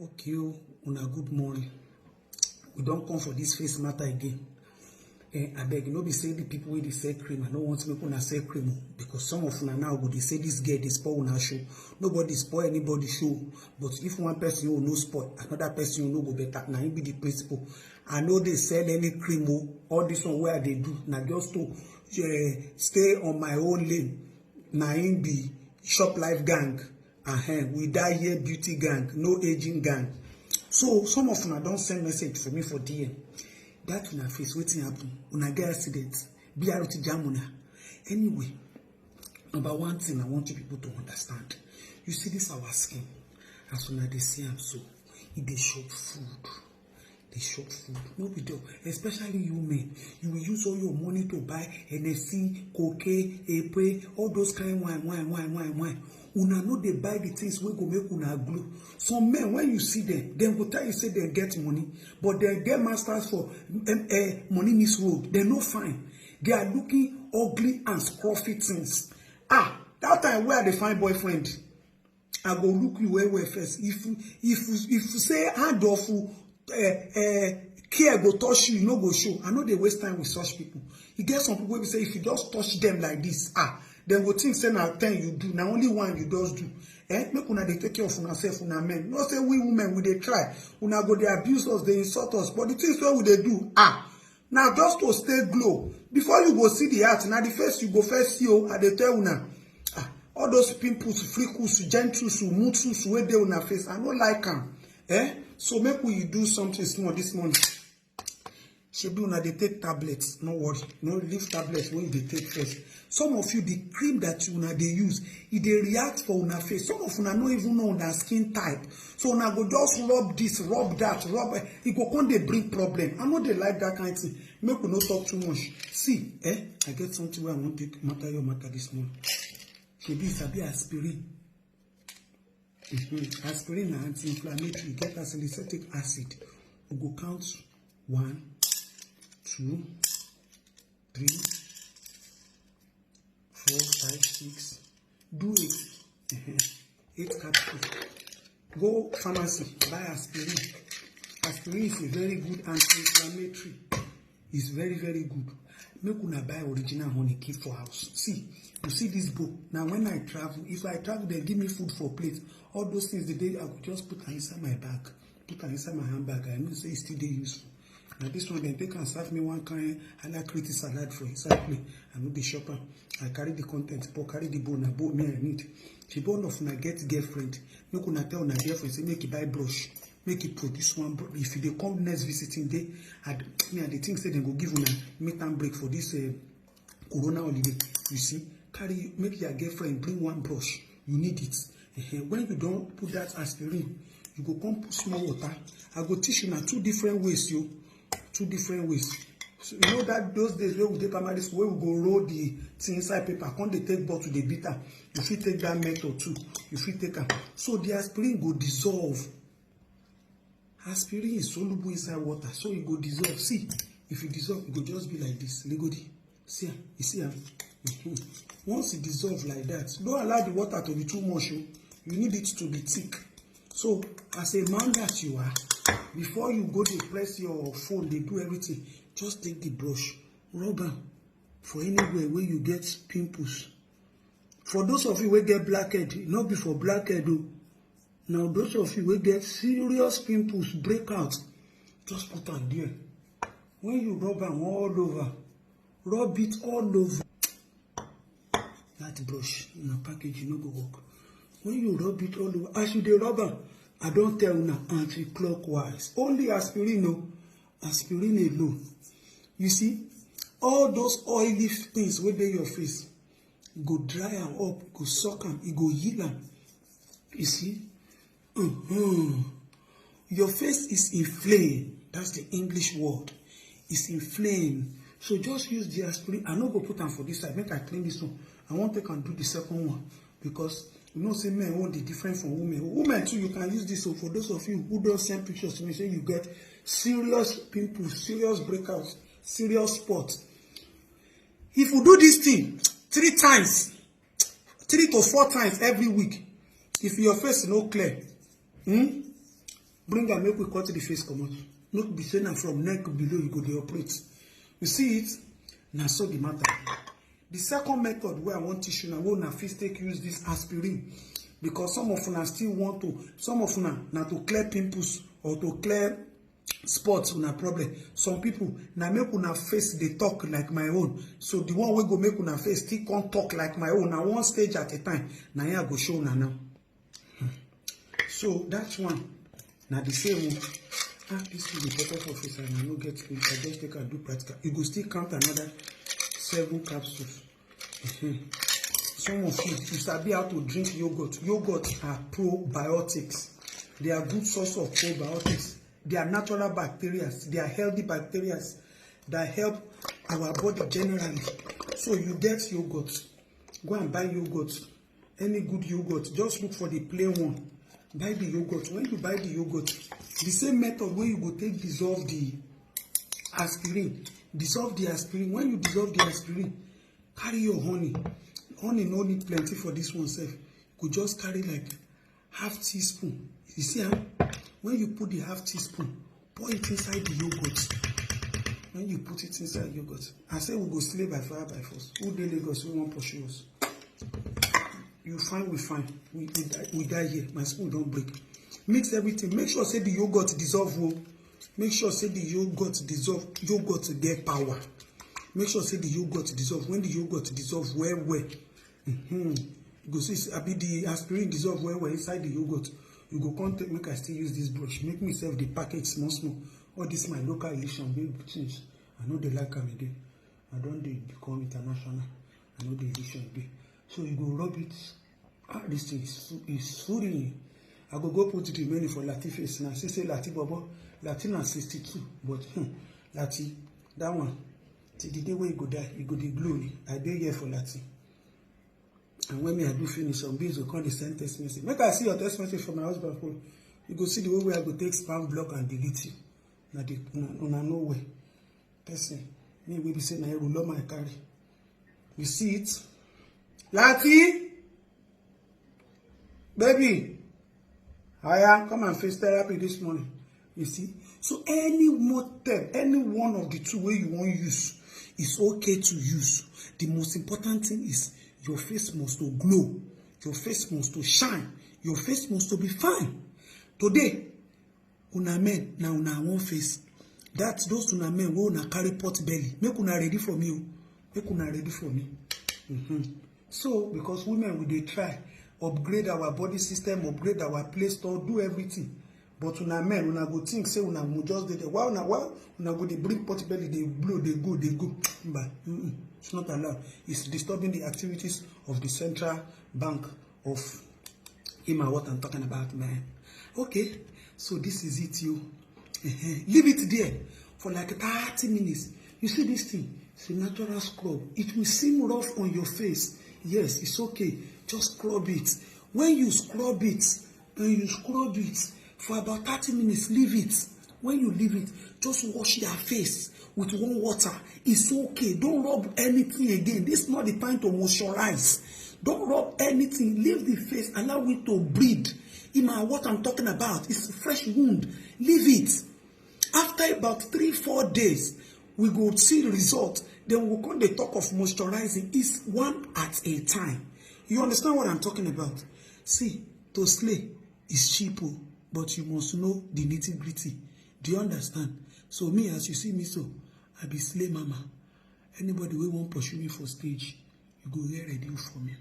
Okay, una good morning. We don't come for this face matter again. I beg, no be say the people wey dey sell cream. I don't want to make una sell cream because some of una now go dey say this girl dey spoil una show. Nobody spoil anybody show. But if one person will no spoil, another person will no go better. Now he be the principle. I know they sell any cream. All this one where they do. Now just to stay on my own lane. Now him be Shop Life gang. We die here beauty gang, no aging gang. So some of una don't send message for me for DM. That una face wetin happen. Una get accident. BRT jam una. Anyway, number one thing I want you people to understand. You see this our skin. As una dey see am so, e dey chop food. They shop food. No be done. Especially you men. You will use all your money to buy NSC, cocaine, Epe, all those kind wine. Una know they buy the things we go make una glue. Some men, when you see them go tell you say they get money, but they get masters for money misroad. They're not fine. They are looking ugly and scruffy things. That time where they find boyfriend, I go look you where first. If you say hand off, care go touch you, no go show. I know they waste time with such people. You get some people who say if you just touch them like this, then go think say now 10 you do, now only one you just do. Make una dey take care of una self, una men. Not say we women we dey try. Una go dey abuse us, they insult us. But the things what we dey do, now just to stay glow. Before you go see the art, now the first you go first see at the tell una. All those pimples, freckles, gentles, mutsus, where they una face, I don't like them. So make we do something small this morning. Shebi una dey take tablets, no worry. No leave tablets when you take first. Some of you, the cream that you una dey use, it dey react for una face. Some of una no even know una skin type. So una go just rub this, rub that, rub. It go come dey bring problem. I know they like that kind of thing. Make we no talk too much. See, I get something where I want to take your matter this morning. Shebi sabi aspirin. Aspirin na anti-inflammatory, get salicylic acid. We go count 1, 2, 3, 4, 5, 6. Do it. 8 capsules. Go pharmacy, buy aspirin. Aspirin is a very good anti-inflammatory. It's very, very good. Make una buy original honey, keep for house. See, you see this book. Now when I travel, if I travel, they give me food for plate. All those things, the day I could just put inside my bag, put inside my handbag. I know say it's still useful. Now this one, then they can serve me one kind alacrity salad for inside plate. I know the shopper. I carry the content, but carry the bone. I bought me I need. She born of una get girlfriend. Make una tell una girlfriend say make you buy brush. Make it produce one. If they come next visiting day, the thing say they go give una midterm break for this Corona holiday. You see, make your girlfriend bring one brush. You need it. When you don't put that aspirin, you go come put small water. I go teach you now 2 different ways, 2 different ways. So you know that those days where we take primary school, where we go roll the thing inside paper, come they take bottle the bitter. You fit take that method too. You fit take am. So the aspirin go dissolve. Aspirin is soluble inside water, so it go dissolve. See, if you dissolve, it go just be like this. Legodi. See, you see, once it dissolves like that, don't allow the water to be too much. You need it to be thick. So, as a man that you are, before you go to press your phone, they do everything. Just take the brush, rub am for anywhere where you get pimples. For those of you who get blackhead, not before blackhead though. Now, those of you who get serious pimples, breakout, just put on there. When you rub them all over, rub it all over. That brush in a package, you no go work. When you rub it all over, as you dey rub them, I don't tell you anti-clockwise. Only aspirin, no. Aspirin alone. You see, all those oily things where they your face, go dry them up, go suck them, it go heal them. You see? Your face is inflamed. That's the English word. It's inflamed. So just use the aspirin. I no go put them for this side. Make I clean this one. I want to do the second one because you know say men won't be different from women. Women too, you can use this. So for those of you who don't send pictures to me, say you get serious pimples, serious breakouts, serious spots. If you do this thing 3 times, 3 to 4 times every week, if your face is not clear, Bring am, make we cut the face comot. Not be saying from neck below you go dey operate. You see it? Na so the matter. The second method where I want to show now, wey una fit take use this aspirin, because some of una still want to, some of una na to clear pimples or to clear spots una problem. Some people na make una face dey talk like my own. So the one wey go make una face still can't talk like my own. Na one stage at a time. Na here I go show una now. So that one, na the same one. This is the purpose of face and I no get it. I just take and do practical. You go still count another 7 capsules. Some of you sabi how to drink yogurt. Yogurt are probiotics. They are good source of probiotics. They are natural bacteria. They are healthy bacteria that help our body generally. So you get yogurt. Go and buy yogurt. Any good yogurt. Just look for the plain one. Buy the yogurt. When you buy the yogurt, the same method where you go take dissolve the aspirin. Dissolve the aspirin. When you dissolve the aspirin, carry your honey. Honey no need plenty for this one self. You could just carry like half teaspoon. You see how? When you put the half teaspoon, pour it inside the yogurt. When you put it inside yogurt, I say we go slay by fire by force. Who dey Lagos we want pursue us? You find, we find. We die here. My spoon don't break. Mix everything. Make sure say the yogurt dissolve. Make sure say the yogurt dissolve. Yogurt get power. Make sure say the yogurt dissolve. When the yogurt dissolve well. You go see I be the aspirin dissolve well inside the yogurt. You go contact make I still use this brush. Make myself the package small. All this my local edition big change. I know they like am again. I don't become international. I know the edition big. So you go rub it. This thing is soothing. I go put the remaining for Lati face now. Say Lati Bobo, Lati na 62, but Lati that one till the day where you go die, you go the glory. I dey here for Lati. And when I do finish, some bees will call the send text message. Make I see your text message from my husband phone. You go see the way where I go take spam block and delete you. Now the no way. Person, me will be saying I will love my carry. You see it, Lati. Baby, Aya, come and face therapy this morning. You see? So any method, any one of the two way you want to use, is okay to use. The most important thing is your face must to glow. Your face must to shine. Your face must to be fine. Today, una men, now una one face. That's those una men who una carry pot belly. Make una ready for me. Make una ready for me. So, because women, we dey try. Upgrade our body system, upgrade our play store, do everything. But una men, una go think, say una just dey there. Why una go dey bring pot belly, they blow, they go. But it's not allowed. It's disturbing the activities of the central bank of what I'm talking about, man. Okay, so this is it, you. Leave it there for like 30 minutes. You see this thing? It's a natural scrub. It will seem rough on your face. Yes, it's okay. Just scrub it. When you scrub it, for about 30 minutes, leave it. When you leave it, just wash your face with warm water. It's okay. Don't rub anything again. This is not the time to moisturize. Don't rub anything. Leave the face. Allow it to breathe. What I'm talking about is a fresh wound. Leave it. After about 3-4 days, we go see the result. Then we'll come the talk of moisturizing. It's one at a time. You understand what I'm talking about? See, to slay is cheap, but you must know the nitty-gritty. Do you understand? So me, as you see me, so I be slay mama. Anybody who won't pursue me for stage, you go here ready for me.